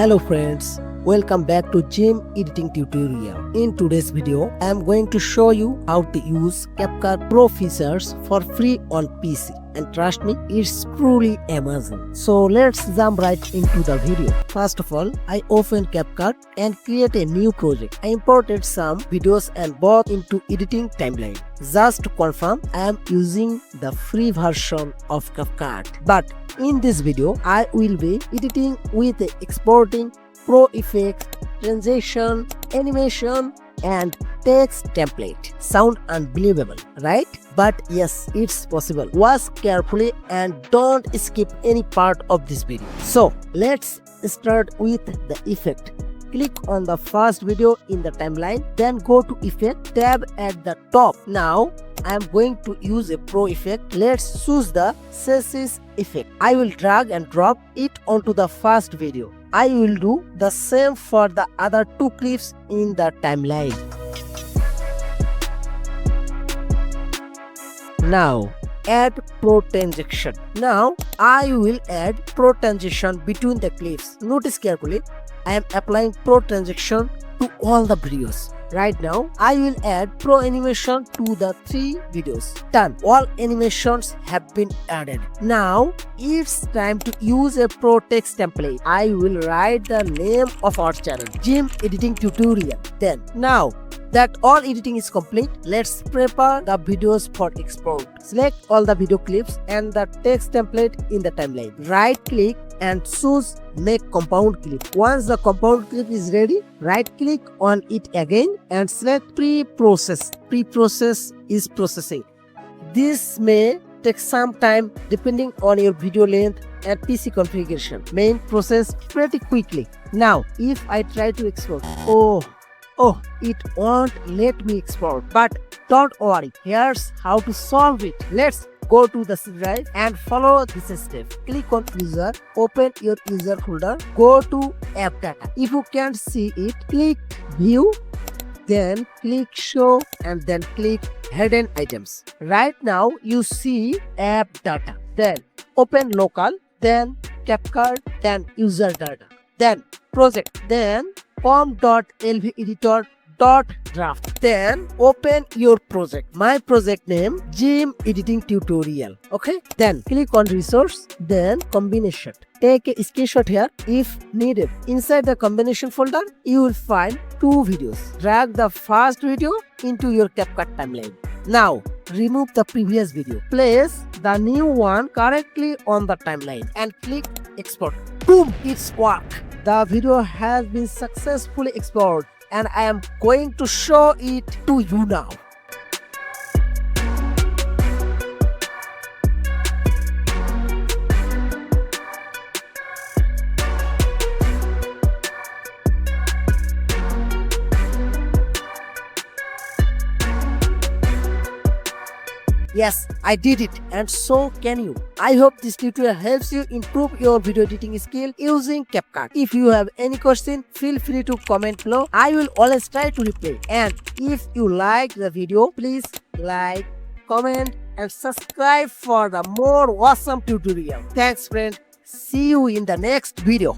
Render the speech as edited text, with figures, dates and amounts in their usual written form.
Hello friends, welcome back to gym editing tutorial. In today's video, I am going to show you how to use CapCut Pro features for free on PC. And trust me, it's truly amazing. So let's jump right into the video. First of all, I open CapCut and create a new project. I imported some videos and brought into editing timeline. Just to confirm, I am using the free version of CapCut. But in this video, I will be editing with exporting Pro effect, transition, animation, and text template. Sound unbelievable, right? But yes, it's possible. Watch carefully and don't skip any part of this video. So let's start with the effect. Click on the first video in the timeline, then go to effect tab at the top. Now I am going to use a pro effect. Let's choose the chassis effect. I will drag and drop it onto the first video. I will do the same for the other two clips in the timeline. Now add pro transition. Now I will add pro transition between the clips. Notice carefully, I am applying pro transition to all the videos. Right now, I will add pro animation to the 3 videos. Done. All animations have been added. Now, it's time to use a pro text template. I will write the name of our channel, Gym Editing Tutorial. Then, now that all editing is complete, let's prepare the videos for export. Select all the video clips and the text template in the timeline. Right click and choose make compound clip. Once the compound clip is ready, right click on it again and select pre-process. Pre-process is processing. This may take some time depending on your video length and PC configuration. Main process pretty quickly. Now, if I try to export, Oh, it won't let me export. But don't worry, here's how to solve it. Let's go to the C drive and follow this step. Click on user, open your user folder, go to app data. If you can't see it, click view, then click show and then click hidden items. Right now you see app data. Then open local, then CapCut, then user data, then project, then com.lv editor.draft. Then open your project. My project name Gym Editing Tutorial. Okay. Then click on resource. Then combination. Take a screenshot here if needed. Inside the combination folder, you will find 2 videos. Drag the first video into your CapCut timeline. Now remove the previous video. Place the new one correctly on the timeline and click export. Boom! It's worked. The video has been successfully exported and I am going to show it to you now. Yes, I did it and so can you. I hope this tutorial helps you improve your video editing skill using CapCut. If you have any question, feel free to comment below. I will always try to reply. And if you like the video, please like, comment and subscribe for the more awesome tutorial. Thanks friend. See you in the next video.